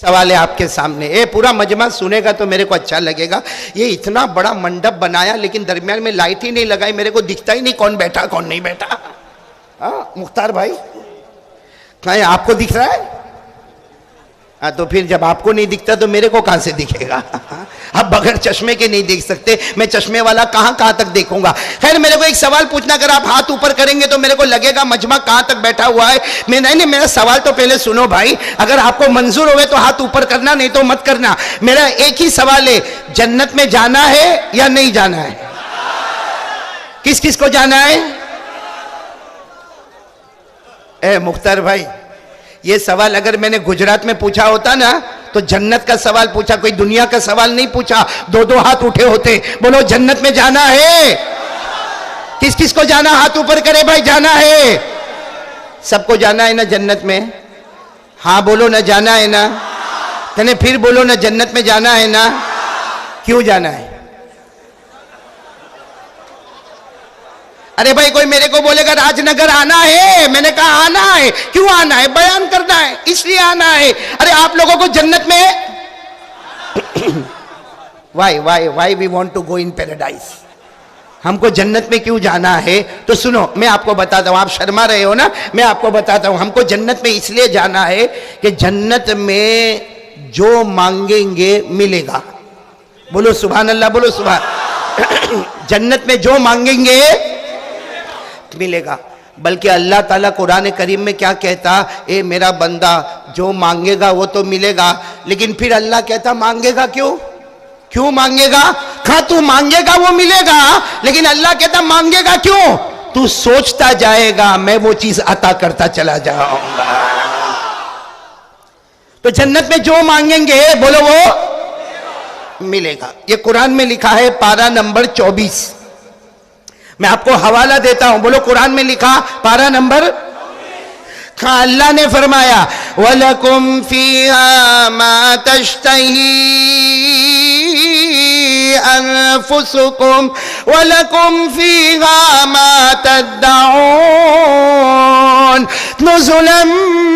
سوال ہے آپ کے سامنے. پورا مجمع سنے گا تو میرے کو اچھا لگے گا. یہ اتنا بڑا منڈپ بنایا لیکن درمیان میں لائٹ ہی نہیں لگائی, میرے کو دکھتا ہی نہیں کون بیٹھا کون نہیں بیٹھا. مختار بھائی کہاں ہے؟ آپ کو دکھ رہا ہے؟ تو پھر جب آپ کو نہیں دکھتا تو میرے کو کہاں سے دکھے گا؟ اب بغیر چشمے کے نہیں دیکھ سکتے, میں چشمے والا کہاں تک دیکھوں گا. خیر میرے کو ایک سوال پوچھنا, اگر آپ ہاتھ اوپر کریں گے تو میرے کو لگے گا مجمع کہاں تک بیٹھا ہوا ہے. نہیں, میرا سوال تو پہلے سنو بھائی, اگر آپ کو منظور ہوئے تو ہاتھ اوپر کرنا, نہیں تو مت کرنا. میرا ایک ہی سوال ہے, جنت میں جانا ہے یا نہیں جانا ہے؟ کس کس کو جانا ہے؟ مختار بھائی, یہ سوال اگر میں نے گجرات میں پوچھا ہوتا نا تو جنت کا سوال پوچھا, کوئی دنیا کا سوال نہیں پوچھا, دو ہاتھ اٹھے ہوتے. بولو جنت میں جانا ہے؟ کس کس کو جانا؟ ہاتھ اوپر کرے بھائی. جانا ہے؟ سب کو جانا ہے نا جنت میں؟ ہاں بولو نا, جانا ہے نا؟ پھر بولو نا, جنت میں جانا ہے نا؟ کیوں جانا ہے؟ ارے بھائی کوئی میرے کو بولے گا راج نگر آنا ہے, میں نے کہا آنا ہے. کیوں آنا ہے؟ بیان کرنا ہے, اس لیے آنا ہے. ارے آپ لوگوں کو جنت میں why we want to go in paradise, ہم کو جنت میں کیوں جانا ہے؟ تو سنو میں آپ کو بتاتا ہوں, آپ شرما رہے ہو نا, میں آپ کو بتاتا ہوں. ہم کو جنت میں اس لیے جانا ہے کہ جنت میں جو مانگیں گے ملے گا. بولو سبحان اللہ, بولو سبحان. جنت میں جو مانگیں گے ملے گا. بلکہ اللہ تعالیٰ قرآن کریم میں کیا کہتا, اے میرا بندہ جو مانگے گا وہ تو ملے گا, لیکن پھر اللہ کہتا مانگے گا کیوں مانگے گا؟ کہاں تو مانگے گا وہ ملے گا, لیکن اللہ کہتا مانگے گا کیوں؟ تو سوچتا جائے گا میں وہ چیز عطا کرتا چلا جاؤں گا. تو جنت میں جو مانگیں گے بولو وہ ملے گا. یہ قرآن میں لکھا ہے, پارہ نمبر 24. میں آپ کو حوالہ دیتا ہوں, بولو قرآن میں لکھا پارہ نمبر. اللہ نے فرمایا وَلَكُمْ فِيهَا مَا تَشْتَهِي أَنفُسُكُمْ وَلَكُمْ فِيهَا مَا تَدَّعُونَ نُزُلًا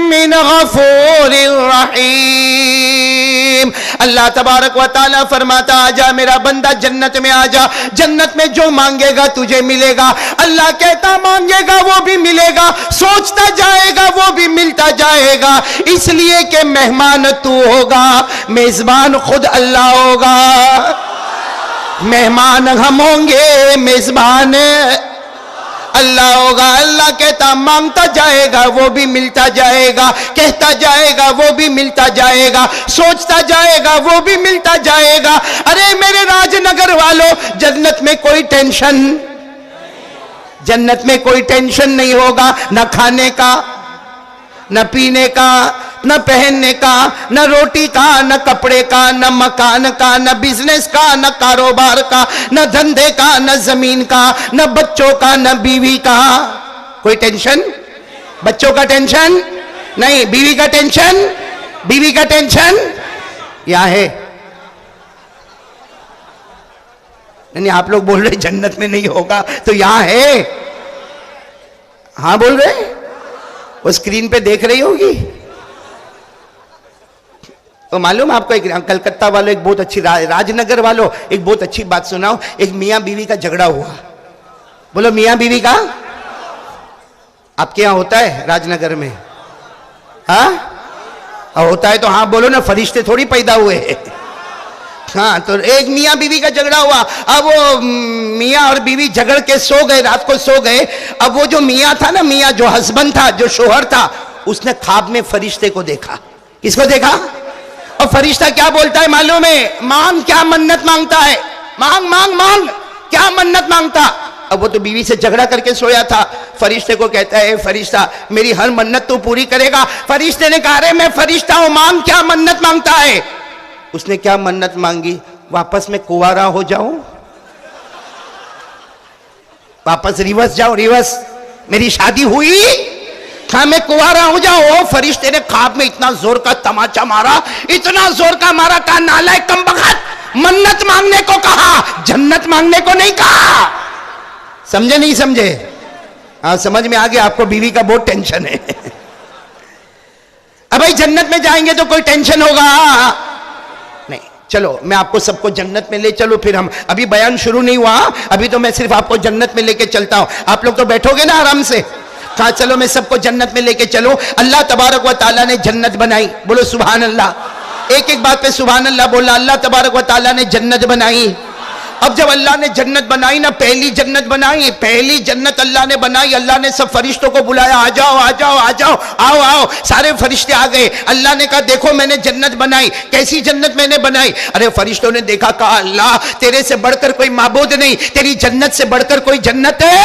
مِّنْ غَفُورٍ رَحِيمٍ. اللہ تبارک و تعالیٰ فرماتا آجا میرا بندہ جنت میں آجا, جنت میں جو مانگے گا تجھے ملے گا. اللہ کہتا مانگے گا وہ بھی ملے گا, سوچتا جائے گا وہ بھی ملتا جائے گا. اس لیے کہ مہمان تو ہوگا, میزبان خود اللہ ہوگا. مہمان ہم ہوں گے, میزبان اللہ ہوگا. اللہ کہتا مانگتا جائے گا وہ بھی ملتا جائے گا, کہتا جائے گا وہ بھی ملتا جائے گا, سوچتا جائے گا وہ بھی ملتا جائے گا. ارے میرے راج نگر والوں, جنت میں کوئی ٹینشن, جنت میں کوئی ٹینشن نہیں ہوگا, نہ کھانے کا, نہ پینے کا, نہ پہننے کا, نہ روٹی کا, نہ کپڑے کا, نہ مکان کا, نہ بزنس کا, نہ کاروبار کا, نہ دھندے کا, نہ زمین کا, نہ بچوں کا, نہ بیوی کا. کوئی ٹینشن؟ بچوں کا ٹینشن نہیں, بیوی کا ٹینشن, بیوی کا ٹینشن یہاں ہے. نہیں آپ لوگ بول رہے جنت میں نہیں ہوگا, تو یہاں ہے. ہاں بول رہے, وہ اسکرین پہ دیکھ رہی ہوگی. تو معلوم آپ کو ایک کلکتہ والوں ایک بہت اچھی, راج نگر والوں ایک بہت اچھی بات سناؤ. ایک میاں بیوی کا جھگڑا ہوا. بولو میاں بیوی کا. آپ کے یہاں ہوتا ہے راج نگر میں؟ ہاں ہوتا ہے تو ہاں بولو نا, فرشتے تھوڑی پیدا ہوئے. ہاں تو ایک میاں بیوی کا جھگڑا ہوا. اب وہ میاں اور بیوی جھگڑ کے سو گئے, رات کو سو گئے. اب وہ جو میاں تھا نا, میاں جو ہسبینڈ تھا, جو شوہر تھا, اس نے خواب میں فرشتے کو دیکھا. کس کو دیکھا؟ اور فرشتہ کیا بولتا ہے معلوم ہے؟ مانگ, کیا منت مانگتا ہے؟ مانگ مانگ مانگ, کیا منت مانگتا؟ اب وہ تو بیوی سے جھگڑا کر کے سویا تھا. فرشتے کو کہتا ہے, فرشتہ میری ہر منت تو پوری کرے گا. فرشتے نے کہا رہے میں فرشتہ ہوں, مانگ, کیا منت مانگتا ہے؟ اس نے کیا منت مانگی؟ واپس میں کنوارا ہو جاؤں, واپس ریورس جاؤ, ریورس, میری شادی ہوئی, ہاں میں کنوارا ہو جاؤ. فرشتے نے خواب میں اتنا زور کا تماچا مارا, اتنا زور کا مارا, کہا نالائق کمبخت, منت مانگنے کو کہا, جنت مانگنے کو نہیں کہا. سمجھے نہیں سمجھے؟ ہاں سمجھ میں آ گیا آپ کو, بیوی کا بہت ٹینشن ہے. اب بھائی جنت میں جائیں گے تو کوئی ٹینشن ہوگا نہیں. چلو میں آپ کو سب کو جنت میں لے چلو. پھر ہم ابھی بیان شروع نہیں ہوا, ابھی تو میں صرف آپ کو جنت میں لے کے چلتا ہوں. آپ لوگ تو بیٹھو گے نا آرام سے. کہا چلو میں سب کو جنت میں لے کے چلو. اللہ تبارک و تعالیٰ نے جنت بنائی. بولو سبحان اللہ. ایک ایک بات پہ سبحان اللہ بولنا. اللہ تبارک و تعالیٰ نے جنت بنائی. اب جب اللہ نے جنت بنائی نا, پہلی جنت بنائی, پہلی جنت اللہ نے بنائی. اللہ نے سب فرشتوں کو بلایا, آ جاؤ آ جاؤ آ جاؤ, آؤ آؤ. سارے فرشتے آ گئے. اللہ نے کہا دیکھو میں نے جنت بنائی. کیسی جنت میں نے بنائی؟ ارے فرشتوں نے دیکھا, کہا اللہ تیرے سے بڑھ کر کوئی معبود نہیں, تیری جنت سے بڑھ کر کوئی جنت ہے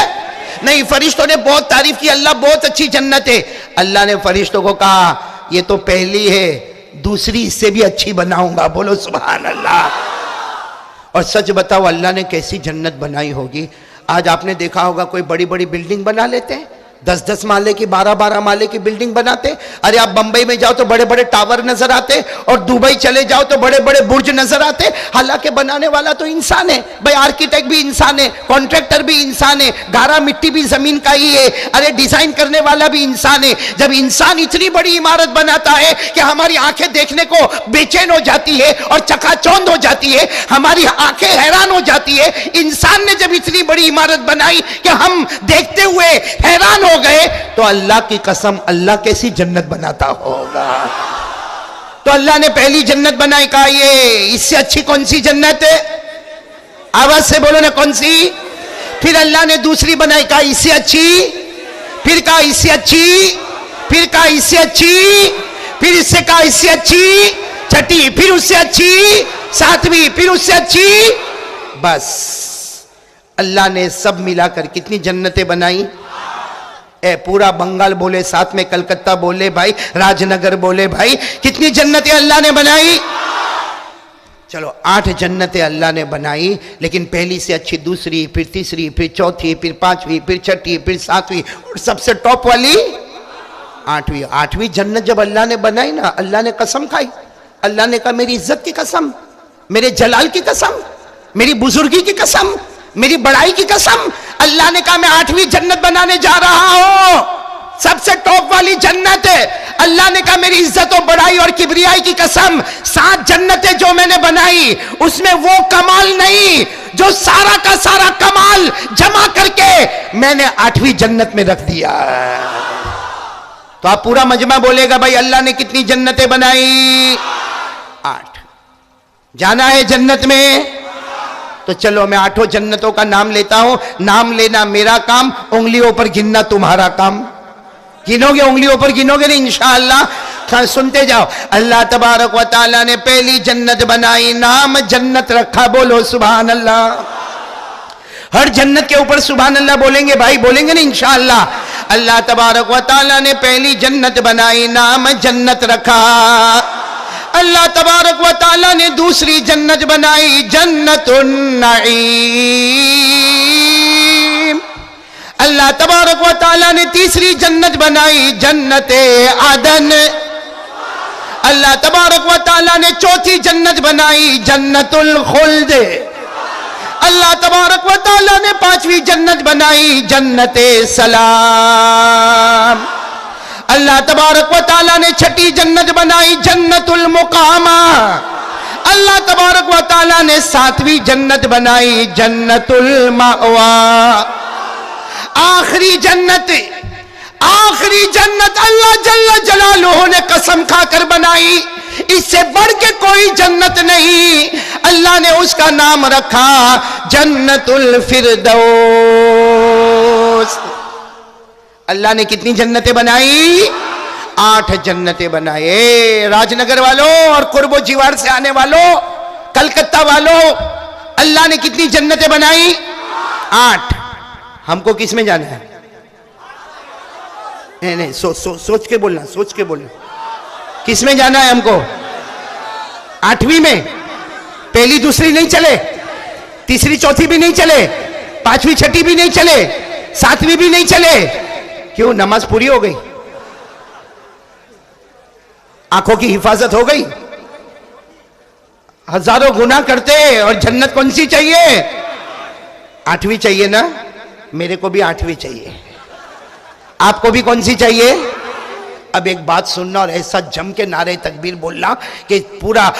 نہیں. فرشتوں نے بہت تعریف کی, اللہ بہت اچھی جنت ہے. اللہ نے فرشتوں کو کہا یہ تو پہلی ہے, دوسری اس سے بھی اچھی بناؤں گا. بولو سبحان اللہ. اور سچ بتاؤ اللہ نے کیسی جنت بنائی ہوگی. آج آپ نے دیکھا ہوگا کوئی بڑی بڑی بلڈنگ بنا لیتے ہیں, 10-10 مالے کی, 12-12 مالے کی بلڈنگ بناتے. ارے آپ بمبئی میں جاؤ تو بڑے بڑے ٹاور نظر آتے, اور دبئی چلے جاؤ تو بڑے بڑے برج نظر آتے. حالانکہ بنانے والا تو انسان ہے بھائی. آرکیٹیکٹ بھی انسان ہے, کانٹریکٹر بھی انسان ہے, گارا مٹی بھی زمین کا ہی ہے. ارے ڈیزائن کرنے والا بھی انسان ہے. جب انسان اتنی بڑی عمارت بناتا ہے کہ ہماری آنکھیں دیکھنے کو بے چین ہو جاتی ہے اور چکا چوند ہو جاتی ہے, ہماری آنکھیں حیران ہو جاتی ہے. انسان نے جب اتنی بڑی عمارت بنائی کہ ہم دیکھتے ہوئے حیران ہو گئے, تو اللہ کی قسم اللہ کیسی جنت بناتا ہوگا. تو اللہ نے پہلی جنت بنائی. کہا یہ اس سے اچھی کون سی جنت ہے؟ آواز سے بولو نا کون سی. پھر اللہ نے دوسری بنائی. کہا اس سے اچھی. پھر کہا اس سے اچھی. پھر کہا اس سے اچھی. پھر اس سے کہا اس سے اچھی. چھٹی. پھر اس سے اچھی. ساتویں. پھر اس سے اچھی. بس اللہ نے سب ملا کر کتنی جنتیں بنائی. اے پورا بنگال بولے, ساتھ میں کلکتہ بولے بھائی, راج نگر بولے بھائی, کتنی جنتیں اللہ نے بنائی. چلو 8 جنتیں اللہ نے بنائی, لیکن پہلی سے اچھی دوسری, پھر تیسری, پھر چوتھی, پھر پانچویں, پھر چھٹی, پھر ساتویں, اور سب سے ٹاپ والی 8ویں. 8ویں جنت جب اللہ نے بنائی نا, اللہ نے قسم کھائی. اللہ نے کہا میری عزت کی قسم, میرے جلال کی قسم, میری بزرگی کی قسم, میری بڑائی کی قسم, اللہ نے کہا میں 8ویں جنت بنانے جا رہا ہوں, سب سے ٹاپ والی جنت ہے. اللہ نے کہا میری عزت و بڑائی اور کبریائی کی قسم, 7 جنتیں جو میں نے بنائی اس میں وہ کمال نہیں جو سارا کا سارا کمال جمع کر کے میں نے 8ویں جنت میں رکھ دیا. تو آپ پورا مجمع بولے گا بھائی اللہ نے کتنی جنتیں بنائی؟ 8. جانا ہے جنت میں؟ تو چلو میں 8 جنتوں کا نام لیتا ہوں. نام لینا میرا کام, انگلیوں پر گننا تمہارا کام. گنو گے انگلیوں پر, گنو گے نہیں انشاءاللہ. سنتے جاؤ. اللہ تبارک و تعالیٰ نے پہلی جنت بنائی, نام جنت رکھا. بولو سبحان اللہ. ہر جنت کے اوپر سبحان اللہ بولیں گے بھائی, بولیں گے نا انشاءاللہ. اللہ تبارک و تعالیٰ نے پہلی جنت بنائی, نام جنت رکھا. اللہ تبارک و تعالیٰ نے دوسری جنت بنائی, جنت النعیم. اللہ تبارک و تعالیٰ نے تیسری جنت بنائی, جنت عدن. اللہ تبارک و تعالیٰ نے چوتھی جنت بنائی, جنت الخلد. اللہ تبارک و تعالیٰ نے 5ویں جنت بنائی, جنت سلام. اللہ تبارک و تعالیٰ نے 6ٹھی جنت بنائی, جنت المقامہ. اللہ تبارک و تعالیٰ نے 7ویں جنت بنائی, جنت المأوى. آخری جنت اللہ جل جلالہ نے قسم کھا کر بنائی, اس سے بڑھ کے کوئی جنت نہیں. اللہ نے اس کا نام رکھا جنت الفردوس. اللہ نے کتنی جنتیں بنائی؟ 8 جنتیں بنائے. راج نگر والوں اور قرب و جیوار سے آنے والوں, کلکتہ والوں, اللہ نے کتنی جنتیں بنائی؟ 8. ہم کو کس میں جانا ہے؟ نہیں سوچ کے بولنا, سوچ کے بولنا. کس میں جانا ہے ہم کو؟ 8ویں میں. پہلی دوسری نہیں چلے, تیسری چوتھی بھی نہیں چلے, 5ویں چھٹی بھی نہیں چلے, 7ویں بھی نہیں چلے. کیوں؟ نماز پوری ہو گئی, آنکھوں کی حفاظت ہو گئی. ہزاروں گناہ کرتے اور جنت کون سی چاہیے؟ 8ویں چاہیے نا. میرے کو بھی 8ویں چاہیے. آپ کو بھی کون سی چاہیے؟ اب ایک بات سننا اور ایسا جم کے نعرے تکبیر بولنا کہ پورا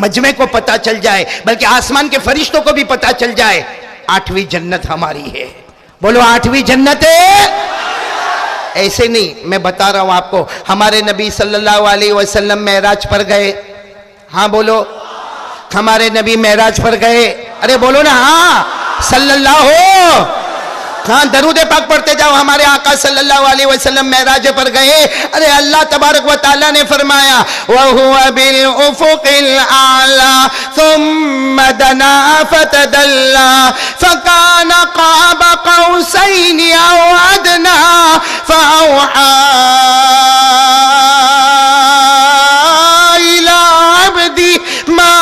مجمع کو پتا چل جائے، بلکہ آسمان کے فرشتوں کو بھی پتا چل جائے، 8ویں جنت ہماری ہے۔ بولو 8ویں جنت ہے۔ ایسے نہیں، میں بتا رہا ہوں آپ کو، ہمارے نبی صلی اللہ علیہ وسلم معراج پر گئے، ہاں بولو، ہمارے نبی معراج پر گئے، ارے بولو نا ہاں، صلی اللہ ہو، ہاں درود پاک پڑھتے جاؤ، ہمارے آقا صلی اللہ علیہ وسلم معراج پر گئے، ارے اللہ تبارک و تعالیٰ نے فرمایا وَهُوَ بِالْأُفُقِ الْأَعْلَى ثُمَّ دَنَا فَتَدَلَّى فَكَانَ قَابَ قَوْسَيْنِ أَوْ أَدْنَى فَأَوْحَى إِلَىٰ عَبْدِهِ مَا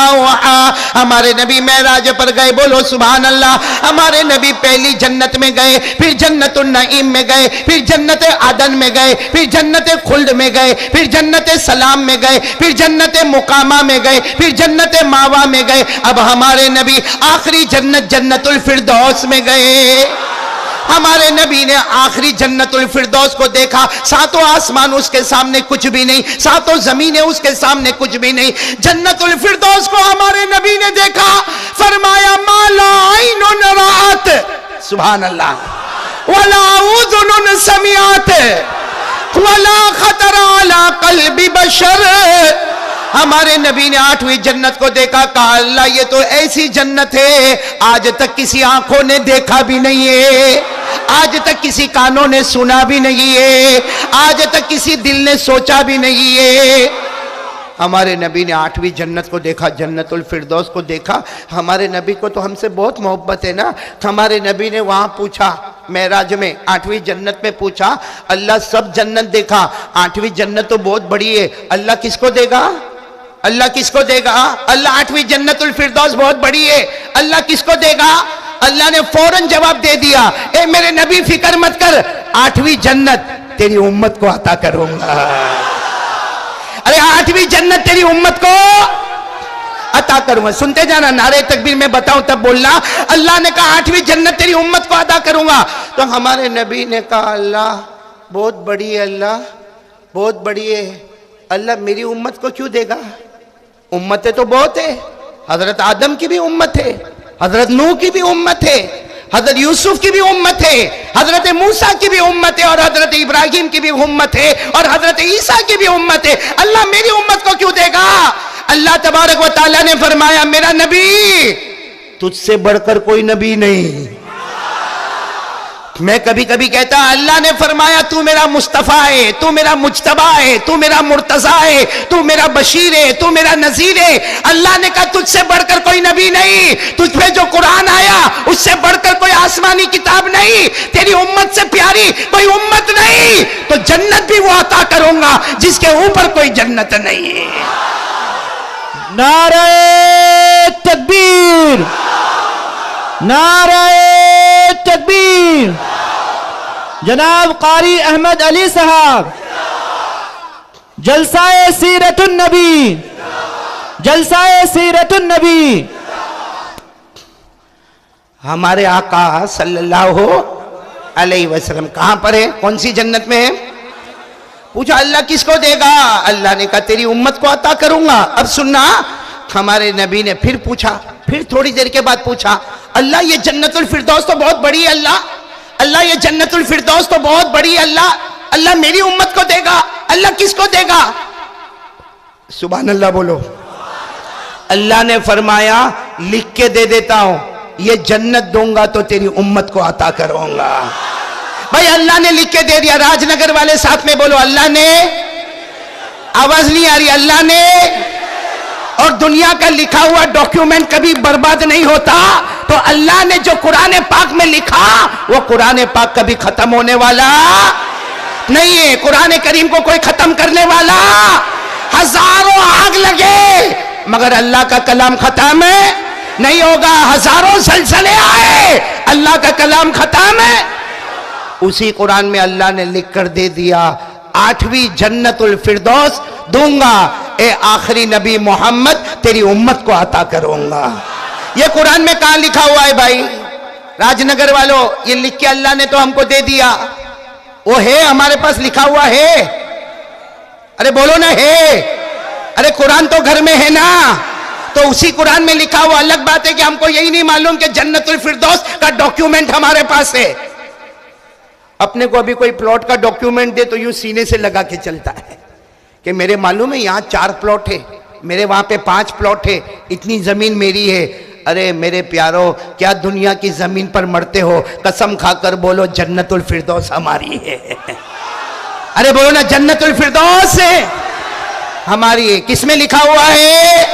أَوْحَى۔ ہمارے نبی معراج پر گئے، بولو سبحان اللہ۔ ہمارے نبی پہلی جنت میں گئے، پھر جنت النعیم میں گئے، پھر جنت عدن میں گئے، پھر جنت خلد میں گئے، پھر جنت سلام میں گئے، پھر جنت مقامہ میں گئے، پھر جنت ماوا میں گئے، اب ہمارے نبی آخری جنت جنت الفردوس میں گئے۔ ہمارے نبی نے آخری جنت الفردوس کو دیکھا، ساتوں آسمان اس کے سامنے کچھ بھی نہیں، ساتوں زمینیں اس کے سامنے کچھ بھی نہیں، جنت الفردوس کو ہمارے نبی نے دیکھا، فرمایا ما لا عین رأت، سبحان اللہ، ولا اذن سمعت ولا خطر علی قلب بشر۔ ہمارے نبی نے 8ویں جنت کو دیکھا، کہا اللہ یہ تو ایسی جنت ہے آج تک کسی آنکھوں نے دیکھا بھی نہیں ہے، آج تک کسی کانوں نے سنا بھی نہیں ہے، آج تک کسی دل نے سوچا بھی نہیں ہے۔ ہمارے نبی نے 8ویں جنت کو دیکھا، جنت الفردوس کو دیکھا۔ ہمارے نبی کو تو ہم سے بہت محبت ہے نا، ہمارے نبی نے وہاں پوچھا معراج میں، 8ویں جنت میں پوچھا اللہ سب جنت دیکھا، 8ویں جنت تو بہت بڑی ہے، اللہ کس کو دے گا؟ اللہ کس کو دے گا؟ اللہ 8ویں جنت الفردوس بہت بڑی ہے، اللہ کس کو دے گا؟ اللہ نے فوراً جواب دے دیا، اے میرے نبی فکر مت کر، 8ویں جنت تیری امت کو عطا کروں گا۔ ارے 8ویں جنت تیری امت کو عطا کروں گا۔ سنتے جانا، نعرے تکبیر میں بتاؤں تب بولنا، اللہ نے کہا 8ویں جنت تیری امت کو عطا کروں گا، تو ہمارے نبی نے کہا اللہ بہت بڑی ہے، اللہ بہت بڑی ہے، اللہ میری امت کو کیوں دے گا؟ امتیں تو بہت ہے، حضرت آدم کی بھی امت ہے، حضرت نوح کی بھی امت ہے، حضرت یوسف کی بھی امت ہے، حضرت موسیٰ کی بھی امت ہے، اور حضرت ابراہیم کی بھی امت ہے، اور حضرت عیسیٰ کی بھی امت ہے، اللہ میری امت کو کیوں دے گا؟ اللہ تبارک و تعالیٰ نے فرمایا میرا نبی تجھ سے بڑھ کر کوئی نبی نہیں۔ میں کبھی کبھی کہتا اللہ نے فرمایا تو میرا مصطفیٰ ہے، تو میرا مجتبیٰ ہے، تو میرا مرتضیٰ ہے، تو میرا بشیر ہے، تو میرا نذیر ہے۔ اللہ نے کہا تجھ سے بڑھ کر کوئی نبی نہیں، تجھ پہ جو قرآن آیا اس سے بڑھ کر کوئی آسمانی کتاب نہیں، تیری امت سے پیاری کوئی امت نہیں، تو جنت بھی وہ عطا کروں گا جس کے اوپر کوئی جنت نہیں ہے۔ نعرہ تکبیر، نعرہ تکبیر۔ جناب قاری احمد علی صاحب جلسہ سیرت النبی، جلسہ سیرت النبی۔ ہمارے آقا صلی اللہ علیہ وسلم کہاں پر ہے؟ کون سی جنت میں ہے؟ پوچھا اللہ کس کو دے گا؟ اللہ نے کہا تیری امت کو عطا کروں گا۔ اب سننا، ہمارے نبی نے پھر پوچھا، پھر تھوڑی دیر کے بعد پوچھا اللہ یہ جنت الفردوس تو بہت بڑی ہے، اللہ یہ جنت الفردوس تو بہت بڑی ہے، اللہ میری امت کو دے گا، اللہ کس کو دے گا؟ سبحان اللہ بولو۔ اللہ نے فرمایا لکھ کے دے دیتا ہوں، یہ جنت دوں گا تو تیری امت کو عطا کروں گا۔ بھائی اللہ نے لکھ کے دے دیا، راج نگر والے ساتھ میں بولو اللہ نے، آواز نہیں آ رہی، اللہ نے۔ اور دنیا کا لکھا ہوا ڈاکیومنٹ کبھی برباد نہیں ہوتا، تو اللہ نے جو قرآن پاک میں لکھا وہ قرآن پاک کبھی ختم ہونے والا نہیں ہے، قرآن کریم کو کوئی ختم کرنے والا، ہزاروں آگ لگے مگر اللہ کا کلام ختم نہیں ہوگا، ہزاروں زلزلے آئے اللہ کا کلام ختم ہے۔ اسی قرآن میں اللہ نے لکھ کر دے دیا 8ویں جنت الفردوس دوں گا، اے آخری نبی محمد تیری امت کو عطا کروں گا۔ یہ قرآن میں کہاں لکھا ہوا ہے بھائی؟ راج نگر والوں یہ لکھ کے اللہ نے تو ہم کو دے دیا، وہ ہے ہمارے پاس لکھا ہوا ہے. ارے بولو نا ہے. ارے قرآن تو گھر میں ہے نا, تو اسی قرآن میں لکھا ہوا. الگ بات ہے کہ ہم کو یہی نہیں معلوم کہ جنت الفردوس کا ڈاکیومنٹ ہمارے پاس ہے. اپنے کو ابھی کوئی پلاٹ کا ڈاکیومنٹ دے تو یوں سینے سے لگا کے چلتا ہے کہ میرے معلوم ہے یہاں 4 پلاٹ ہے, میرے وہاں پہ 5 پلاٹ ہے, اتنی زمین میری ہے. ارے میرے پیارو, کیا دنیا کی زمین پر مرتے ہو؟ قسم کھا کر بولو جنت الفردوس ہماری ہے. ارے بولو نا جنت الفردوس ہے ہماری ہے. کس میں لکھا ہوا ہے؟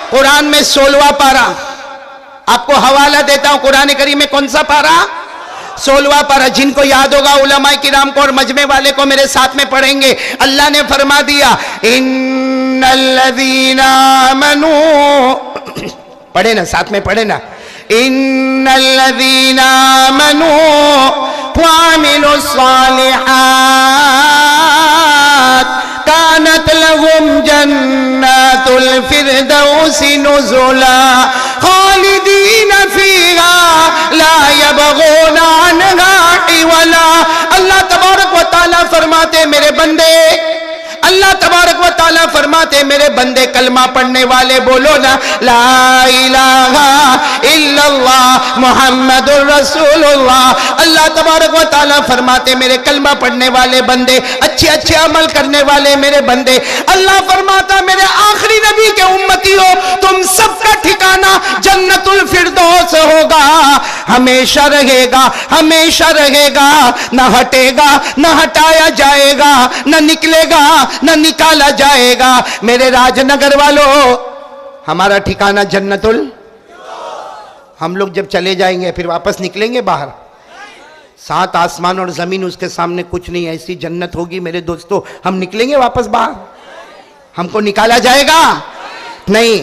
قرآن میں 16واں پارہ. آپ کو حوالہ دیتا ہوں, قرآن کریم میں کون سا پارہ؟ 16واں پارہ. جن کو یاد ہوگا علماء کرام کو اور مجمع والے کو میرے ساتھ میں پڑھیں گے. اللہ نے فرما دیا ان الذین آمنوا, پڑھے نا ساتھ میں پڑھے نا, ان الذین آمنوا وعملوا الصالحات كانت لهم جنات الفردوس نزلا خالدین فیہا لا یبغون عنہا حولا. اللہ تبارک و تعالیٰ فرماتے میرے بندے, اللہ تبارک و تعالیٰ فرماتے میرے بندے کلمہ پڑھنے والے بولو نا لا الہ الا اللہ محمد الرسول اللہ. اللہ تبارک و تعالیٰ فرماتے میرے کلمہ پڑھنے والے بندے, اچھے اچھے عمل کرنے والے میرے بندے. اللہ فرماتا میرے آخری نبی کے امتی ہو, تم سب کا ٹھکانہ جنت الفردوس ہوگا, ہمیشہ رہے گا, ہمیشہ رہے گا, نہ ہٹے گا, نہ ہٹایا جائے گا, نہ نکلے گا, نہ نکالا جائے گا. میرے راج نگر والوں, ہمارا ٹھکانہ جنت ہم لوگ جب چلے جائیں گے پھر واپس نکلیں گے باہر, 7 آسمان اور زمین اس کے سامنے کچھ نہیں, ایسی جنت ہوگی میرے دوستو. ہم نکلیں گے واپس باہر؟ ہم کو نکالا جائے گا نہیں.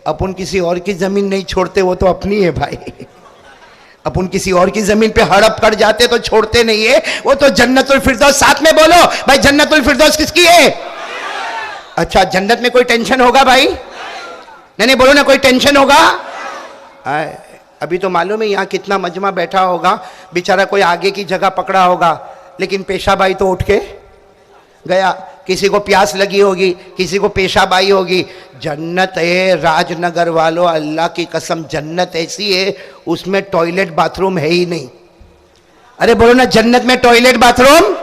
اپن کسی اور کی زمین نہیں چھوڑتے, وہ تو اپنی ہے بھائی. اپن کسی اور کی زمین پہ ہڑپ کر جاتے تو چھوڑتے نہیں ہے, وہ تو جنت الفردوس. ساتھ میں بولو بھائی جنت الفردوس کس کی ہے؟ اچھا جنت میں کوئی ٹینشن ہوگا بھائی؟ نہیں بولو نا کوئی ٹینشن ہوگا؟ ابھی تو معلوم ہے یہاں کتنا مجمع بیٹھا ہوگا, بیچارہ کوئی آگے کی جگہ پکڑا ہوگا, لیکن پیشاب آئی تو اٹھ کے گیا. کسی کو پیاس لگی ہوگی, کسی کو پیشاب آئی ہوگی. جنت ہے راج نگر والوں, اللہ کی قسم جنت ایسی ہے اس میں ٹوائلٹ باتھ روم ہے ہی نہیں. ارے بولو نا جنت میں ٹوائلٹ باتھ روم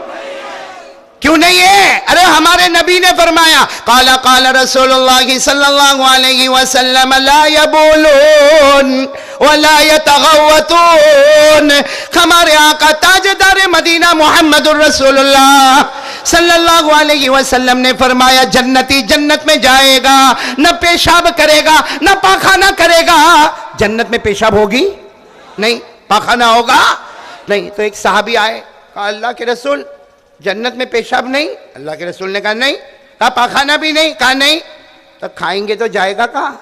کیوں نہیں ہے؟ ارے ہمارے نبی نے فرمایا قال رسول اللہ صلی اللہ علیہ وسلم لا یبولون ولا یتغوطون. ہمارے آقا تاجدار مدینہ محمد الرسول اللہ صلی اللہ علیہ وسلم نے فرمایا جنتی جنت میں جائے گا, نہ پیشاب کرے گا, نہ پاخانہ کرے گا. جنت میں پیشاب ہوگی نہیں, پاخانہ ہوگا نہیں. تو ایک صحابی آئے, کہا اللہ کے رسول جنت میں پیشاب نہیں؟ اللہ کے رسول نے کہا نہیں. کہا پاخانہ بھی نہیں؟ کہا نہیں. تو کھائیں گے تو جائے گا کہاں؟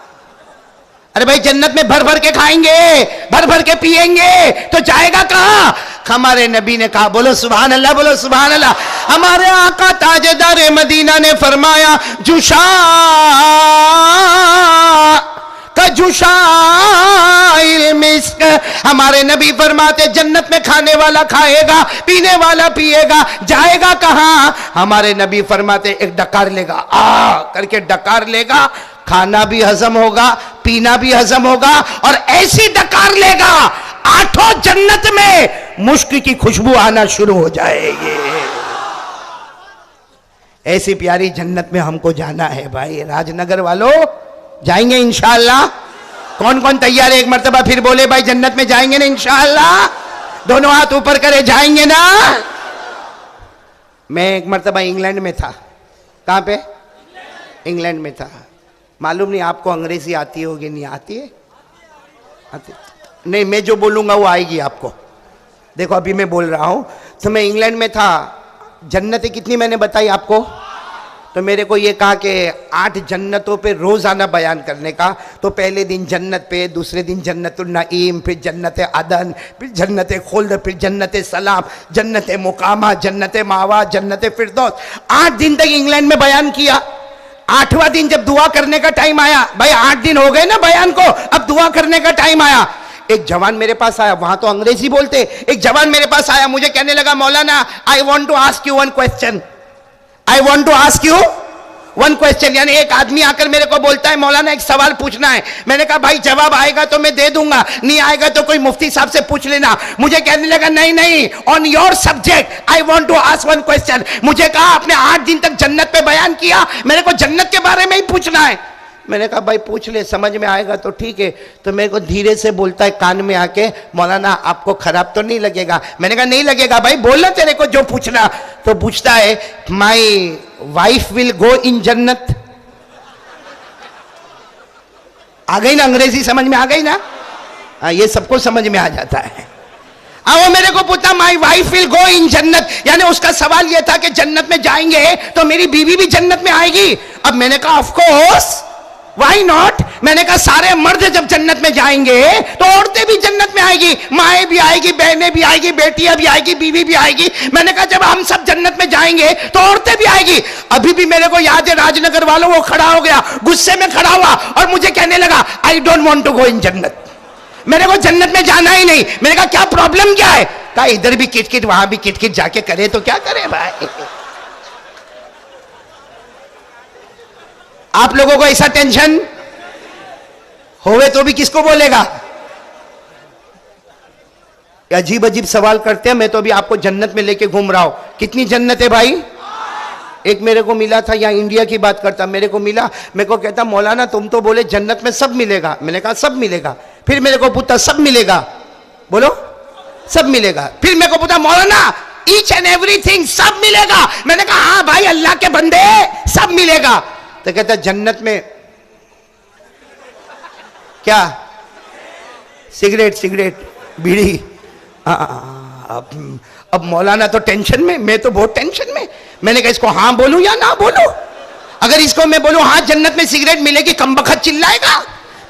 ارے بھائی جنت میں بھر بھر کے کھائیں گے, بھر بھر کے پیئیں گے تو جائے گا کہاں؟ ہمارے نبی نے کہا بولو سبحان اللہ, بولو سبحان اللہ. ہمارے آقا تاجدار مدینہ نے فرمایا جوشا کا جوشا المسک. ہمارے نبی فرماتے جنت میں کھانے والا کھائے گا, پینے والا پیے گا, جائے گا کہاں؟ ہمارے نبی فرماتے ایک ڈکار لے گا, کر کے ڈکار لے گا, کھانا بھی ہضم ہوگا, پینا بھی ہضم ہوگا, اور ایسی ڈکار لے گا 8 جنت میں مشک کی خوشبو آنا شروع ہو جائے گی. ایسی پیاری جنت میں ہم کو جانا ہے بھائی. راج نگر والوں جائیں گے انشاءاللہ؟ کون کون تیار ہے؟ ایک مرتبہ پھر بولے بھائی جنت میں جائیں گے نا انشاءاللہ. دونوں ہاتھ اوپر کرے, جائیں گے نا. میں ایک مرتبہ انگلینڈ میں تھا. کہاں پہ؟ انگلینڈ میں تھا. معلوم نہیں آپ کو انگریزی آتی ہوگی, نہیں آتی ہے؟ آتی نہیں, میں جو بولوں گا وہ آئے گی آپ کو. دیکھو ابھی میں بول رہا ہوں تو میں انگلینڈ میں تھا. جنتیں کتنی میں نے بتائی آپ کو؟ تو میرے کو یہ کہا کہ 8 جنتوں پہ روزانہ بیان کرنے کا. تو پہلے دن جنت پہ, دوسرے دن جنت النعیم, پھر جنت عدن, پھر جنت خلد, پھر جنت سلام, جنت مقامہ, جنت ماوا, جنت فردوس. 8 دن تک انگلینڈ میں بیان کیا. 8واں دن جب دعا کرنے کا ٹائم آیا, بھائی 8 دن ہو گئے نا بیان کو, اب دعا کرنے کا ٹائم آیا. ایک جوان میرے پاس آیا, وہاں تو انگریزی بولتے, ایک جوان میرے پاس آیا, مجھے کہنے لگا مولانا I want to ask you one question, I want to ask you one question. یعنی ایک آدمی آ کر میرے کو بولتا ہے مولانا ایک سوال پوچھنا ہے. میں نے کہا بھائی جواب آئے گا تو میں دے دوں گا, نہیں آئے گا تو کوئی مفتی صاحب سے پوچھ لینا. مجھے کہنے لگا نہیں, on your subject I want to ask one question. مجھے کہا آپ نے 8 دن تک جنت پہ بیان کیا, میرے کو جنت کے بارے میں ہی پوچھنا ہے. میں نے کہا بھائی پوچھ لے, سمجھ میں آئے گا تو ٹھیک ہے. تو میرے کو دھیرے سے بولتا ہے کان میں آ کے مولانا آپ کو خراب تو نہیں لگے گا. میں نے کہا نہیں لگے گا بھائی, بولنا تیرے کو جو پوچھنا. تو پوچھتا ہے my wife will go in جنت. آ گئی نا انگریزی سمجھ میں آ گئی نا, یہ سب کو سمجھ میں آ جاتا ہے. وہ میرے کو پوچھتا my wife will go in جنت, یعنی اس کا سوال یہ تھا کہ جنت میں جائیں گے تو میری بیوی بھی جنت میں آئے گی. اب میں نے کہا آف کورس, وائی ناٹ. میں نے کہا سارے مرد جب جنت میں جائیں گے تو عورتیں بھی جنت میں آئے گی, مائیں بھی آئے گی, بہنیں بھی آئے گی, بیٹیاں بھی آئے گی, بیوی بھی آئے گی. میں نے کہا جب ہم سب جنت میں جائیں گے تو عورتیں بھی آئے گی. ابھی بھی میرے کو یاد ہے راج نگر والوں, وہ کھڑا ہو گیا, غصے میں کھڑا ہوا اور مجھے کہنے لگا I don't want to go in جنت, میرے کو جنت میں جانا ہی نہیں. میں نے کہا کیا پرابلم کیا ہے؟ کہا ادھر بھی کٹ کٹ وہاں بھی کٹ کٹ, جا کے کرے تو کیا کرے بھائی. آپ لوگوں کو ایسا ٹینشن ہوئے تو بھی کس کو بولے گا؟ عجیب عجیب سوال کرتے ہیں. میں تو ابھی آپ کو جنت میں لے کے گھوم رہا ہوں. کتنی جنت ہے بھائی؟ ایک میرے کو ملا تھا, یہاں انڈیا کی بات کرتا, میرے کو ملا, میرے کو کہتا مولانا تم تو بولے جنت میں سب ملے گا. میں نے کہا سب ملے گا. پھر میرے کو پوچھتا سب ملے گا, بولو سب ملے گا. پھر میرے کو پوچھتا مولانا ایچ اینڈ ایوری تھنگ سب ملے گا. میں نے کہا ہاں بھائی اللہ کے بندے سب ملے گا. تو کہتا جنت میں کیا؟ سگریٹ بیڑی. اب مولانا تو ٹینشن میں تو بہت ٹینشن میں. میں نے کہا اس کو ہاں بولوں یا نہ بولوں؟ اگر اس کو میں بولوں ہاں جنت میں سگریٹ ملے گی, کم بخت چلائے گا,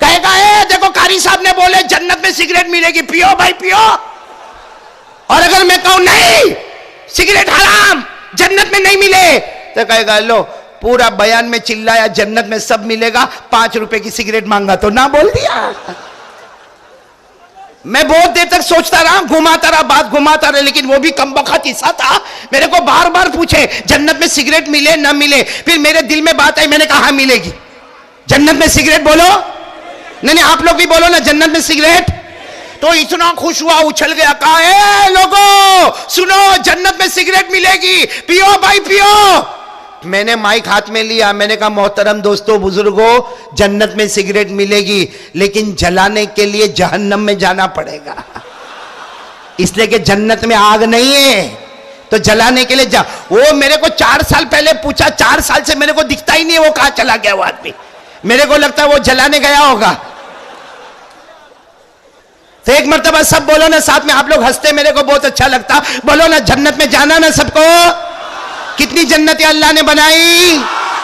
کہے گا اے دیکھو قاری صاحب نے بولے جنت میں سگریٹ ملے گی, پیو بھائی پیو. اور اگر میں کہوں نہیں سگریٹ حرام, جنت میں نہیں ملے, تو کہے گا لو پورا بیان میں چلایا جنت میں سب ملے گا, 5 روپے کی سگریٹ مانگا تو نہ بول دیا. میں بہت دیر تک سوچتا رہا, گھماتا رہا, لیکن وہ بھی کم بخت حصہ تھا. میرے کو بار بار پوچھے جنت میں سگریٹ ملے نہ ملے. پھر میرے دل میں بات آئی, میں نے کہا ہاں ملے گی جنت میں سگریٹ. بولو نہیں آپ لوگ بھی بولو نا جنت میں سگریٹ. تو اتنا خوش ہوا, اچھل گیا, کہا اے لوگو سنو جنت میں سگریٹ ملے گی, پیو بھائی پیو. میں نے مائک ہاتھ میں لیا, میں نے کہا محترم دوستو بزرگوں, جنت میں سگریٹ ملے گی لیکن جلانے کے لیے جہنم میں جانا پڑے گا. اس لیے کہ جنت میں آگ نہیں ہے تو جلانے کے لیے وہ میرے کو 4 سال پہلے پوچھا, 4 سال سے میرے کو دکھتا ہی نہیں ہے وہ کہاں چلا گیا وہ آدمی. میرے کو لگتا ہے وہ جلانے گیا ہوگا. تو ایک مرتبہ سب بولو نا ساتھ میں, آپ لوگ ہنستے میرے کو بہت اچھا لگتا, بولو نا جنت میں جانا نا سب کو. کتنی جنتیں اللہ نے بنائی,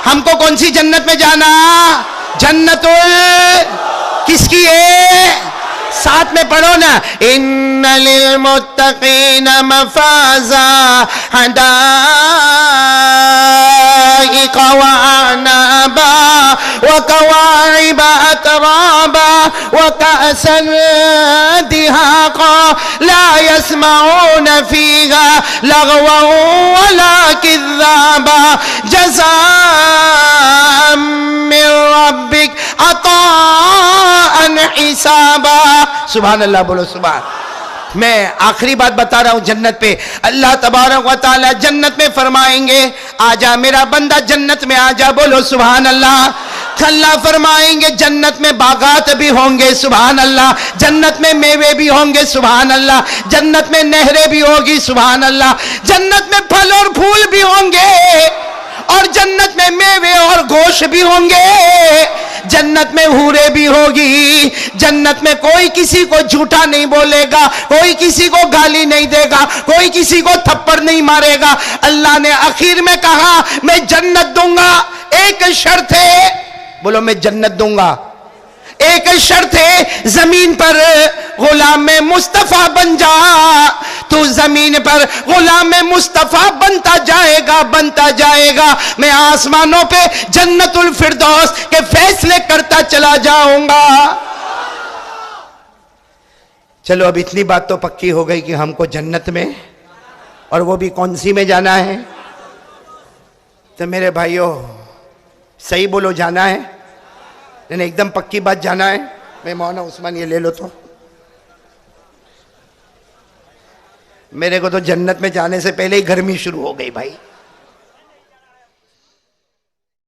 ہم کو کون سی جنت میں جانا؟ جنت کس کی ہے؟ ساتھ میں پڑھو نا, ان للمتقین مفازا حدائق وعنابا وکواعب اترابا وکأسا دہاقا لا يسمعون فیہا لغوا ولا کذابا جزاء من ربک عطاء حسابا. سبحان اللہ, بولو سبحان. میں آخری بات بتا رہا ہوں جنت پہ. اللہ تبارک و تعالی جنت میں فرمائیں گے آجا میرا بندہ جنت میں آجا, بولو سبحان اللہ. اللہ فرمائیں گے جنت میں باغات بھی ہوں گے, سبحان اللہ. جنت میں میوے بھی ہوں گے, سبحان اللہ. جنت میں نہریں بھی ہوگی, سبحان اللہ. جنت میں پھل اور پھول بھی ہوں گے, اور جنت میں میوے اور گوشت بھی ہوں گے. جنت میں حوریں بھی ہوگی. جنت میں کوئی کسی کو جھوٹا نہیں بولے گا, کوئی کسی کو گالی نہیں دے گا, کوئی کسی کو تھپڑ نہیں مارے گا. اللہ نے آخر میں کہا میں جنت دوں گا, ایک شرط ہے, بولو میں جنت دوں گا. ایک شرط ہے, زمین پر غلام مصطفیٰ بن جا. تو زمین پر غلام مصطفیٰ بنتا جائے گا, میں آسمانوں پہ جنت الفردوس کے فیصلے کرتا چلا جاؤں گا. چلو اب اتنی بات تو پکی ہو گئی کہ ہم کو جنت میں، اور وہ بھی کون سی میں جانا ہے؟ تو میرے بھائیوں صحیح بولو، جانا ہے؟ نہیں ایک دم پکی بات جانا ہے؟ میں مولانا عثمان یہ لے لو تو. میرے کو تو جنت میں جانے سے پہلے ہی گرمی شروع ہو گئی بھائی.